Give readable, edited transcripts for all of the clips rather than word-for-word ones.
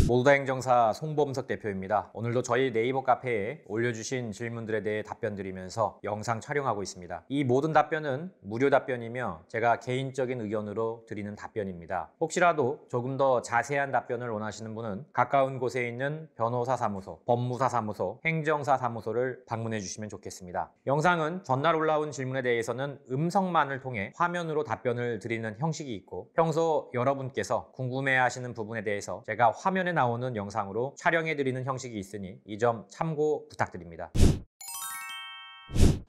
모두다 행정사 송범석 대표입니다. 오늘도 저희 네이버 카페에 올려주신 질문들에 대해 답변 드리면서 영상 촬영하고 있습니다. 이 모든 답변은 무료 답변이며 제가 개인적인 의견으로 드리는 답변입니다. 혹시라도 조금 더 자세한 답변을 원하시는 분은 가까운 곳에 있는 변호사 사무소, 법무사 사무소, 행정사 사무소를 방문해 주시면 좋겠습니다. 영상은 전날 올라온 질문에 대해서는 음성만을 통해 화면으로 답변을 드리는 형식이 있고, 평소 여러분께서 궁금해하시는 부분에 대해서 제가 화면에 나오는 영상으로 촬영해드리는 형식이 있으니 이 점 참고 부탁드립니다.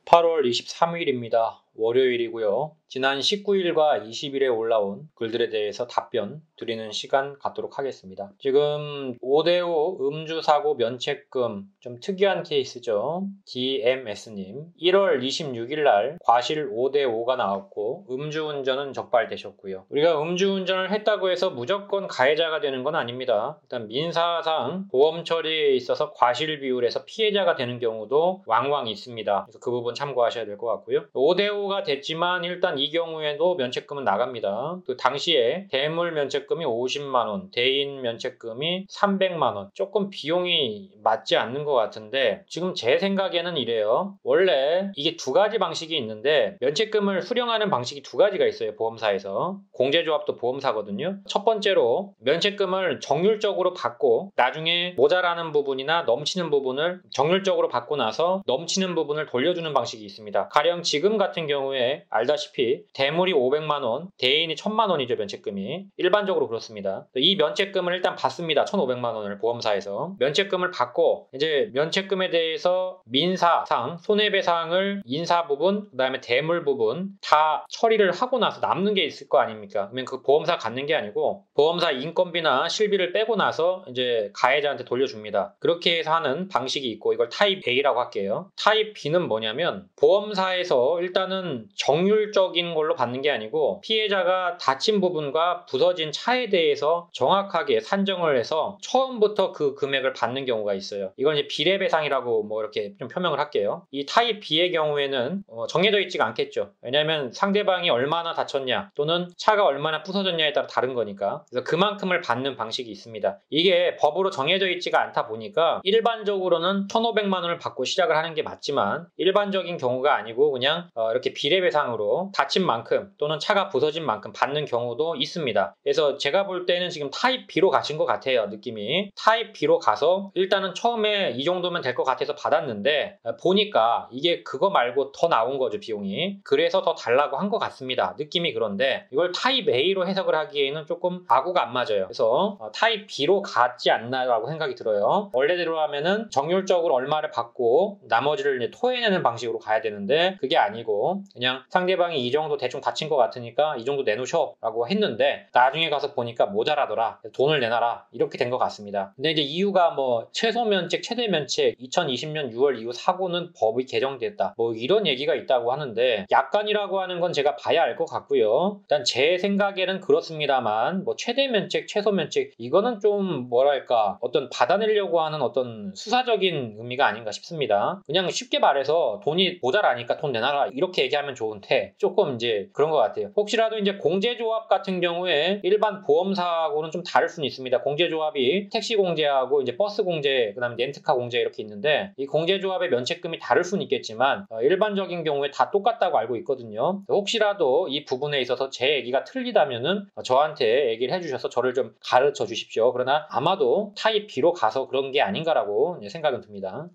8월 23일입니다. 월요일이고요. 지난 19일과 20일에 올라온 글들에 대해서 답변 드리는 시간 갖도록 하겠습니다. 지금 5대5 음주사고 면책금, 좀 특이한 케이스죠. DMS님 1월 26일 날 과실 5대5가 나왔고 음주운전은 적발되셨고요. 우리가 음주운전을 했다고 해서 무조건 가해자가 되는 건 아닙니다. 일단 민사상 보험 처리에 있어서 과실 비율에서 피해자가 되는 경우도 왕왕 있습니다. 그래서 그 부분 참고하셔야 될 것 같고요. 5대5가 됐지만 일단 이 경우에도 면책금은 나갑니다. 그 당시에 대물 면책금이 50만원, 대인 면책금이 300만원. 조금 비용이 맞지 않는 것 같은데 지금 제 생각에는 이래요. 원래 이게 두 가지 방식이 있는데 면책금을 수령하는 방식이 두 가지가 있어요. 보험사에서. 공제조합도 보험사거든요. 첫 번째로 면책금을 정률적으로 받고 나중에 모자라는 부분이나 넘치는 부분을 정률적으로 받고 나서 넘치는 부분을 돌려주는 방식이 있습니다. 가령 지금 같은 경우에 알다시피 대물이 500만원, 대인이 1000만원이죠. 면책금이. 일반적으로 그렇습니다. 이 면책금을 일단 받습니다. 1500만원을 보험사에서. 면책금을 받고 이제 면책금에 대해서 민사상 손해배상을 인사 부분, 그 다음에 대물 부분 다 처리를 하고 나서 남는 게 있을 거 아닙니까? 그러면 그 보험사 갖는 게 아니고 보험사 인건비나 실비를 빼고 나서 이제 가해자한테 돌려줍니다. 그렇게 해서 하는 방식이 있고 이걸 타입 A라고 할게요. 타입 B는 뭐냐면 보험사에서 일단은 정률적인 걸로 받는 게 아니고 피해자가 다친 부분과 부서진 차에 대해서 정확하게 산정을 해서 처음부터 그 금액을 받는 경우가 있어요. 이건 이제 비례배상이라고 뭐 이렇게 좀 표명을 할게요. 이 타입 B의 경우에는 정해져 있지가 않겠죠. 왜냐하면 상대방이 얼마나 다쳤냐 또는 차가 얼마나 부서졌냐에 따라 다른 거니까. 그래서 그만큼을 받는 방식이 있습니다. 이게 법으로 정해져 있지가 않다 보니까 일반적으로는 1,500만 원을 받고 시작을 하는 게 맞지만 일반적인 경우가 아니고 그냥 이렇게 비례배상으로 다친 만큼 또는 차가 부서진 만큼 받는 경우도 있습니다. 그래서 제가 볼 때는 지금 타입 B로 가신 것 같아요. 느낌이. 타입 B로 가서 일단은 처음에 이 정도면 될 것 같아서 받았는데 보니까 이게 그거 말고 더 나온 거죠. 비용이. 그래서 더 달라고 한 것 같습니다. 느낌이 그런데 이걸 타입 A로 해석을 하기에는 조금 아구가 안 맞아요. 그래서 타입 B로 갔지 않나라고 생각이 들어요. 원래대로 하면은 정률적으로 얼마를 받고 나머지를 이제 토해내는 방식으로 가야 되는데 그게 아니고 그냥 상대방이 이 정도 대충 다친 것 같으니까 이 정도 내놓으셔 라고 했는데 나중에 가서 보니까 모자라더라. 돈을 내놔라. 이렇게 된 것 같습니다. 근데 이제 이유가 뭐 최소면책, 최대면책 2020년 6월 이후 사고는 법이 개정됐다. 뭐 이런 얘기가 있다고 하는데 약관이라고 하는 건 제가 봐야 알 것 같고요. 일단 제 생각에는 그렇습니다만 뭐 최대면책, 최소면책 이거는 좀 뭐랄까 어떤 받아내려고 하는 어떤 수사적인 의미가 아닌가 싶습니다. 그냥 쉽게 말해서 돈이 모자라니까 돈 내놔라 이렇게 얘기하면 좋은데 조금 이제 그런 것 같아요. 혹시라도 이제 공제조합 같은 경우에 일반 보험사하고는 좀 다를 수는 있습니다. 공제조합이 택시 공제하고 이제 버스 공제, 그다음에 렌트카 공제 이렇게 있는데 이 공제조합의 면책금이 다를 수는 있겠지만 일반적인 경우에 다 똑같다고 알고 있거든요. 혹시라도 이 부분에 있어서 제 얘기가 틀리다면은 저한테 얘기를 해주셔서 저를 좀 가르쳐 주십시오. 그러나 아마도 타입 B로 가서 그런 게 아닌가라고 생각은 듭니다.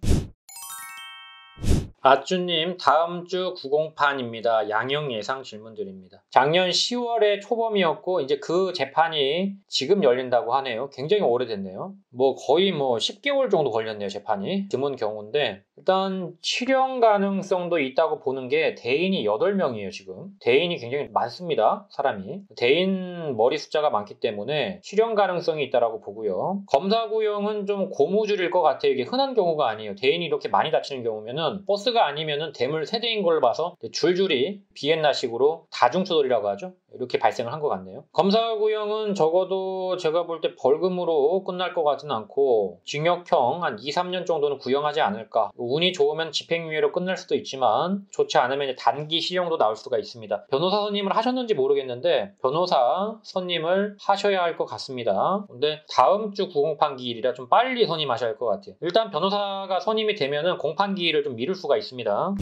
아쭈님 다음 주 90판입니다. 양형 예상 질문드립니다. 작년 10월에 초범이었고 이제 그 재판이 지금 열린다고 하네요. 굉장히 오래됐네요. 뭐 거의 뭐 10개월 정도 걸렸네요. 재판이. 드문 경우인데 일단 실형 가능성도 있다고 보는 게 대인이 8명이에요. 지금. 대인이 굉장히 많습니다. 사람이. 대인 머리 숫자가 많기 때문에 실형 가능성이 있다고 보고요. 검사구형은 좀 고무줄일 것 같아요. 이게 흔한 경우가 아니에요. 대인이 이렇게 많이 다치는 경우면은 버스가 아니면은 대물 세대인 걸 봐서 줄줄이 비엔나식으로 다중추돌이라고 하죠. 이렇게 발생을 한 것 같네요. 검사구형은 적어도 제가 볼 때 벌금으로 끝날 것 같지는 않고 징역형 한 2, 3년 정도는 구형하지 않을까. 운이 좋으면 집행유예로 끝날 수도 있지만 좋지 않으면 단기 실형도 나올 수가 있습니다. 변호사 선임을 하셨는지 모르겠는데 변호사 선임을 하셔야 할 것 같습니다. 근데 다음 주 구공판기일이라 좀 빨리 선임하셔야 할 것 같아요. 일단 변호사가 선임이 되면은 공판기일을 좀 미룰 수가 있습니다.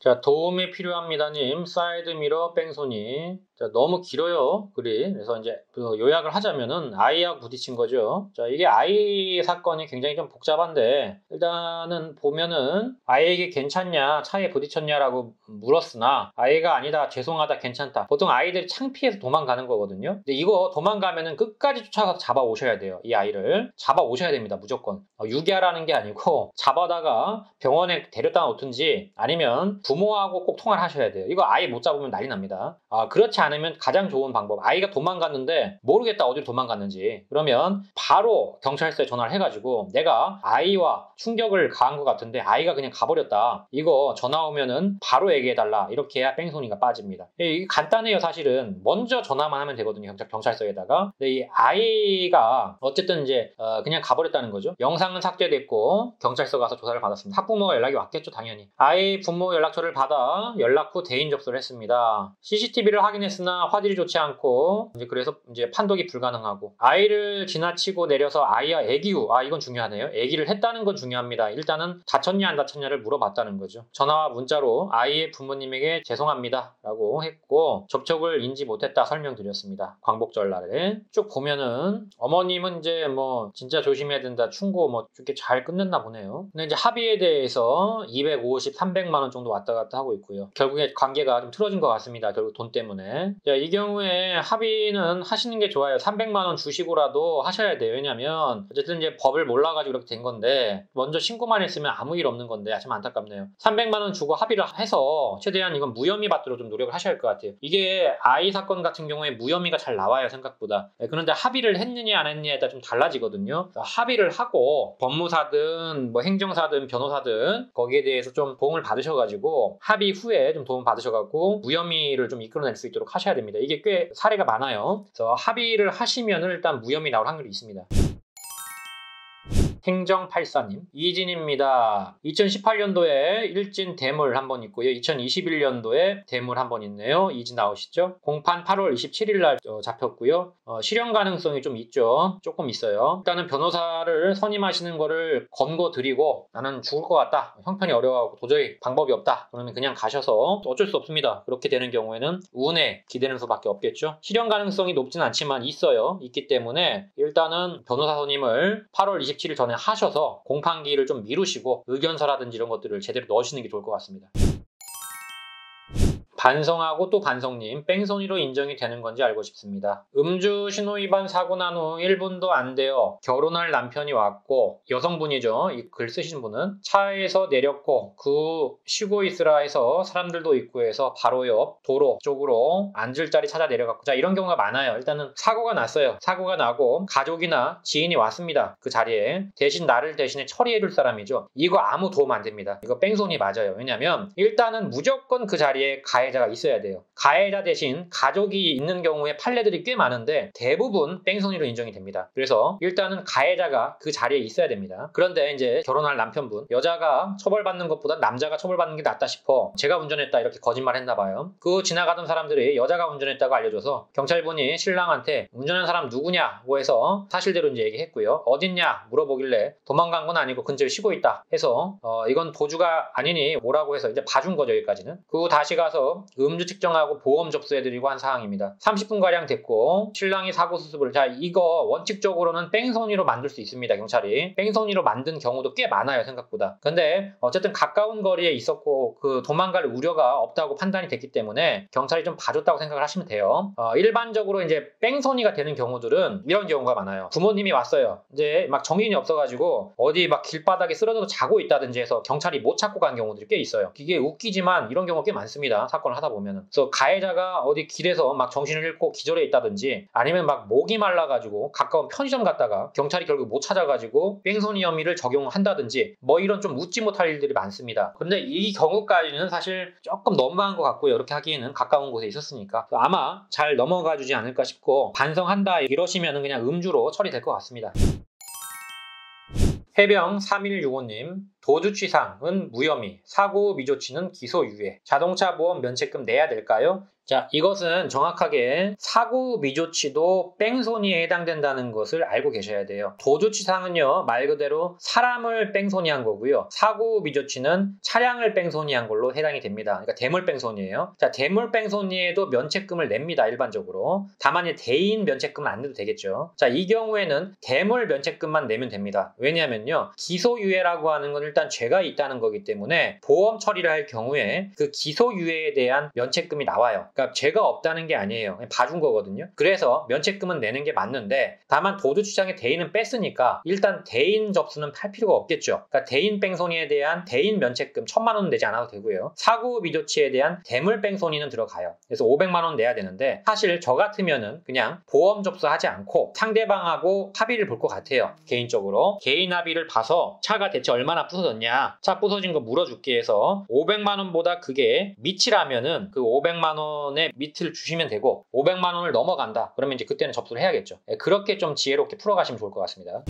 자, 도움이 필요합니다님, 사이드미러 뺑소니. 자, 너무 길어요, 글이. 그래서 이제 요약을 하자면은 아이하고 부딪힌 거죠. 자, 이게 아이 사건이 굉장히 좀 복잡한데, 일단은 보면은 아이에게 괜찮냐, 차에 부딪혔냐라고 물었으나, 아이가 아니다, 죄송하다, 괜찮다. 보통 아이들이 창피해서 도망가는 거거든요. 근데 이거 도망가면은 끝까지 쫓아가서 잡아오셔야 돼요. 이 아이를. 잡아오셔야 됩니다, 무조건. 유기하라는 게 아니고, 잡아다가 병원에 데려다 놓든지, 아니면 부모하고 꼭 통화를 하셔야 돼요. 이거 아이 못 잡으면 난리 납니다. 그렇지 않으면 가장 좋은 방법, 아이가 도망갔는데 모르겠다 어디로 도망갔는지, 그러면 바로 경찰서에 전화를 해가지고 내가 아이와 충격을 가한 것 같은데 아이가 그냥 가버렸다, 이거 전화 오면은 바로 얘기해달라, 이렇게 해야 뺑소니가 빠집니다. 이게 간단해요. 사실은 먼저 전화만 하면 되거든요, 경찰서에다가. 근데 이 아이가 어쨌든 이제 그냥 가버렸다는 거죠. 영상은 삭제됐고 경찰서 가서 조사를 받았습니다. 학부모가 연락이 왔겠죠, 당연히. 아이 부모 연락처를 받아 연락 후 대인 접수를 했습니다. CCTV를 확인했으나 화질이 좋지 않고 그래서 이제 판독이 불가능하고, 아이를 지나치고 내려서 아이와 애기 후, 이건 중요하네요. 애기를 했다는 건 중요합니다. 일단은 다쳤냐 안 다쳤냐를 물어봤다는 거죠. 전화와 문자로 아이의 부모님에게 죄송합니다 라고 했고, 접촉을 인지 못했다 설명드렸습니다. 광복절 날에 쭉 보면은 어머님은 이제 뭐 진짜 조심해야 된다, 충고 뭐 이렇게 잘 끝냈나 보네요. 근데 이제 합의에 대해서 250, 300만 원 정도 왔다 갔다 하고 있고요. 결국에 관계가 좀 틀어진 것 같습니다. 결국 돈 때문에. 자, 이 경우에 합의는 하시는 게 좋아요. 300만 원 주시고라도 하셔야 돼요. 왜냐면 어쨌든 이제 법을 몰라가지고 이렇게 된 건데, 먼저 신고만 했으면 아무 일 없는 건데 참 안타깝네요. 300만 원 주고 합의를 해서 최대한 이건 무혐의 받도록 좀 노력을 하셔야 할 것 같아요. 이게 아이 사건 같은 경우에 무혐의가 잘 나와요, 생각보다. 그런데 합의를 했느냐 안 했느냐에 따라 좀 달라지거든요. 합의를 하고 법무사든 뭐 행정사든 변호사든 거기에 대해서 좀 도움을 받으셔가지고 합의 후에 좀 도움 받으셔가지고 무혐의를 좀 이끌어낼 수 있도록 하셔야 됩니다. 이게 꽤 사례가 많아요. 그래서 합의를 하시면 일단 무혐의 나올 확률이 있습니다. 행정84님, 이진입니다. 2018년도에 일진 대물 한번 있고요. 2021년도에 대물 한번 있네요. 이진 나오시죠? 공판 8월 27일 날 잡혔고요. 실형 가능성이 좀 있죠. 조금 있어요. 일단은 변호사를 선임하시는 거를 권고드리고, 나는 죽을 것 같다, 형편이 어려워하고 도저히 방법이 없다, 그러면 그냥 가셔서 어쩔 수 없습니다. 그렇게 되는 경우에는 운에 기대는 수밖에 없겠죠. 실형 가능성이 높진 않지만 있어요. 있기 때문에 일단은 변호사 선임을 8월 27일 전에 하셔서 공판기일을 좀 미루시고 의견서라든지 이런 것들을 제대로 넣으시는 게 좋을 것 같습니다. 반성하고 또 반성님, 뺑소니로 인정이 되는 건지 알고 싶습니다. 음주 신호위반 사고 난 후 1분도 안 되어 결혼할 남편이 왔고, 여성분이죠, 이 글 쓰신 분은 차에서 내렸고 그 후 쉬고 있으라 해서 사람들도 있고 해서 바로 옆 도로 쪽으로 앉을 자리 찾아 내려갔고. 자, 이런 경우가 많아요. 일단은 사고가 났어요. 사고가 나고 가족이나 지인이 왔습니다. 그 자리에 대신 나를 대신에 처리해줄 사람이죠. 이거 아무 도움 안 됩니다. 이거 뺑소니 맞아요. 왜냐면 일단은 무조건 그 자리에 가해자가 있어야 돼요. 가해자 대신 가족이 있는 경우에 판례들이 꽤 많은데 대부분 뺑소니로 인정이 됩니다. 그래서 일단은 가해자가 그 자리에 있어야 됩니다. 그런데 이제 결혼할 남편분, 여자가 처벌받는 것보다 남자가 처벌받는 게 낫다 싶어 제가 운전했다 이렇게 거짓말 했나 봐요. 그 지나가던 사람들이 여자가 운전했다고 알려줘서 경찰분이 신랑한테 운전한 사람 누구냐고 해서 사실대로 이제 얘기했고요. 어딨냐 물어보길래 도망간 건 아니고 근처에 쉬고 있다 해서 이건 도주가 아니니 뭐라고 해서 이제 봐준 거죠. 여기까지는. 그 후 다시 가서 음주 측정하고 보험 접수해드리고 한 상황입니다. 30분가량 됐고 신랑이 사고 수습을. 자, 이거 원칙적으로는 뺑소니로 만들 수 있습니다. 경찰이 뺑소니로 만든 경우도 꽤 많아요, 생각보다. 근데 어쨌든 가까운 거리에 있었고 그 도망갈 우려가 없다고 판단이 됐기 때문에 경찰이 좀 봐줬다고 생각을 하시면 돼요. 일반적으로 이제 뺑소니가 되는 경우들은 이런 경우가 많아요. 부모님이 왔어요. 이제 막 정신이 없어가지고 어디 막 길바닥에 쓰러져서 자고 있다든지 해서 경찰이 못 찾고 간 경우들이 꽤 있어요. 이게 웃기지만 이런 경우가 꽤 많습니다. 사건 사건을 하다 보면은. 그래서 가해자가 어디 길에서 막 정신을 잃고 기절해 있다든지 아니면 막 목이 말라가지고 가까운 편의점 갔다가 경찰이 결국 못 찾아가지고 뺑소니 혐의를 적용한다든지 뭐 이런 좀 웃지 못할 일들이 많습니다. 그런데 이 경우까지는 사실 조금 너무한 것 같고요. 이렇게 하기에는 가까운 곳에 있었으니까 아마 잘 넘어가 주지 않을까 싶고 반성한다 이러시면 그냥 음주로 처리될 것 같습니다. 해병 3165님, 도주치상은 무혐의, 사고 미조치는 기소유예, 자동차 보험 면책금 내야 될까요? 자, 이것은 정확하게 사고 미조치도 뺑소니에 해당된다는 것을 알고 계셔야 돼요. 도주치상은요, 말 그대로 사람을 뺑소니한 거고요. 사고 미조치는 차량을 뺑소니한 걸로 해당이 됩니다. 그러니까 대물 뺑소니예요. 자, 대물 뺑소니에도 면책금을 냅니다, 일반적으로. 다만 대인 면책금은 안 내도 되겠죠. 자, 이 경우에는 대물 면책금만 내면 됩니다. 왜냐하면요, 기소유예라고 하는 건 일단 죄가 있다는 거기 때문에 보험 처리를 할 경우에 그 기소유예에 대한 면책금이 나와요. 그러니까 죄가 없다는 게 아니에요. 그냥 봐준 거거든요. 그래서 면책금은 내는 게 맞는데 다만 도주치상의 대인은 뺐으니까 일단 대인 접수는 할 필요가 없겠죠. 그러니까 대인 뺑소니에 대한 대인 면책금 1,000만 원은 내지 않아도 되고요. 사고 미조치에 대한 대물 뺑소니는 들어가요. 그래서 500만 원 내야 되는데 사실 저 같으면은 그냥 보험 접수하지 않고 상대방하고 합의를 볼 것 같아요. 개인적으로. 개인 합의를 봐서 차가 대체 얼마나 부서졌냐, 차 부서진 거 물어줄게 해서 500만 원보다 그게 밑이라면은 그 500만 원의 밑을 주시면 되고 500만 원을 넘어간다 그러면 이제 그때는 접수를 해야겠죠. 그렇게 좀 지혜롭게 풀어가시면 좋을 것 같습니다.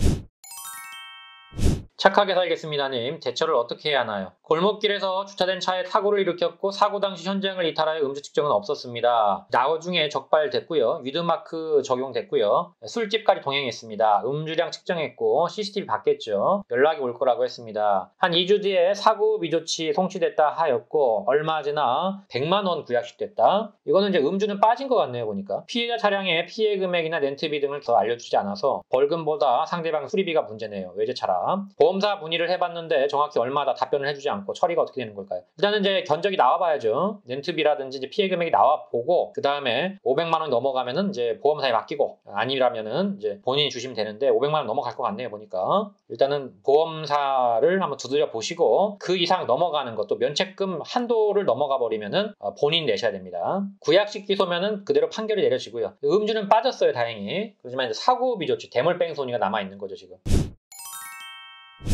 착하게 살겠습니다님, 대처를 어떻게 해야 하나요? 골목길에서 주차된 차에 사고를 일으켰고 사고 당시 현장을 이탈하여 음주 측정은 없었습니다. 나중에 적발됐고요. 위드마크 적용됐고요. 술집까지 동행했습니다. 음주량 측정했고 CCTV 봤겠죠. 연락이 올 거라고 했습니다. 한 2주 뒤에 사고 미조치 송치됐다 하였고 얼마 지나 100만 원 구약식됐다. 이거는 이제 음주는 빠진 것 같네요. 보니까 피해자 차량의 피해 금액이나 렌트비 등을 더 알려주지 않아서 벌금보다 상대방 수리비가 문제네요. 외제차라. 보험사 문의를 해봤는데 정확히 얼마다 답변을 해주지 않고 처리가 어떻게 되는 걸까요? 일단은 이제 견적이 나와봐야죠. 렌트비라든지 이제 피해 금액이 나와보고 그 다음에 500만 원 넘어가면은 이제 보험사에 맡기고 아니라면은 이제 본인이 주시면 되는데 500만 원 넘어갈 것 같네요. 보니까 일단은 보험사를 한번 두드려 보시고 그 이상 넘어가는 것도 면책금 한도를 넘어가 버리면은 본인 내셔야 됩니다. 구약식 기소면은 그대로 판결이 내려지고요. 음주는 빠졌어요. 다행히. 그렇지만 이제 사고 미조치 대물 뺑소니가 남아 있는 거죠 지금.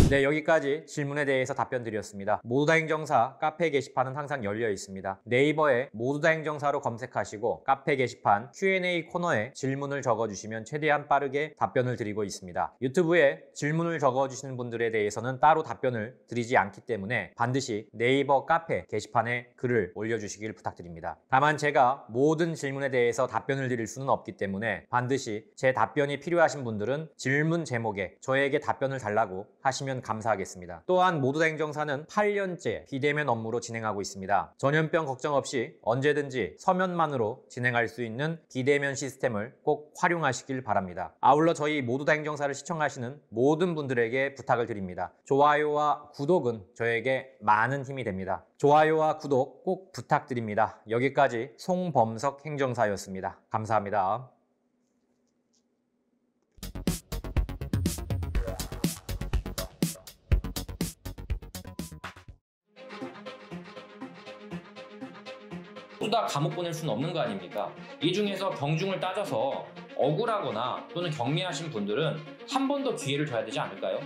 네, 여기까지 질문에 대해서 답변 드렸습니다. 모두다 행정사 카페 게시판은 항상 열려 있습니다. 네이버에 모두다 행정사로 검색하시고 카페 게시판 Q&A 코너에 질문을 적어주시면 최대한 빠르게 답변을 드리고 있습니다. 유튜브에 질문을 적어주시는 분들에 대해서는 따로 답변을 드리지 않기 때문에 반드시 네이버 카페 게시판에 글을 올려주시길 부탁드립니다. 다만 제가 모든 질문에 대해서 답변을 드릴 수는 없기 때문에 반드시 제 답변이 필요하신 분들은 질문 제목에 저에게 답변을 달라고 하시면 감사하겠습니다. 또한 모두다 행정사는 8년째 비대면 업무로 진행하고 있습니다. 전염병 걱정 없이 언제든지 서면만으로 진행할 수 있는 비대면 시스템을 꼭 활용하시길 바랍니다. 아울러 저희 모두다 행정사를 시청하시는 모든 분들에게 부탁을 드립니다. 좋아요와 구독은 저에게 많은 힘이 됩니다. 좋아요와 구독 꼭 부탁드립니다. 여기까지 송범석 행정사였습니다. 감사합니다. 다 감옥 보낼 수는 없는 거 아닙니까? 이 중에서 경중을 따져서 억울하거나 또는 경미하신 분들은 한 번 더 기회를 줘야 되지 않을까요?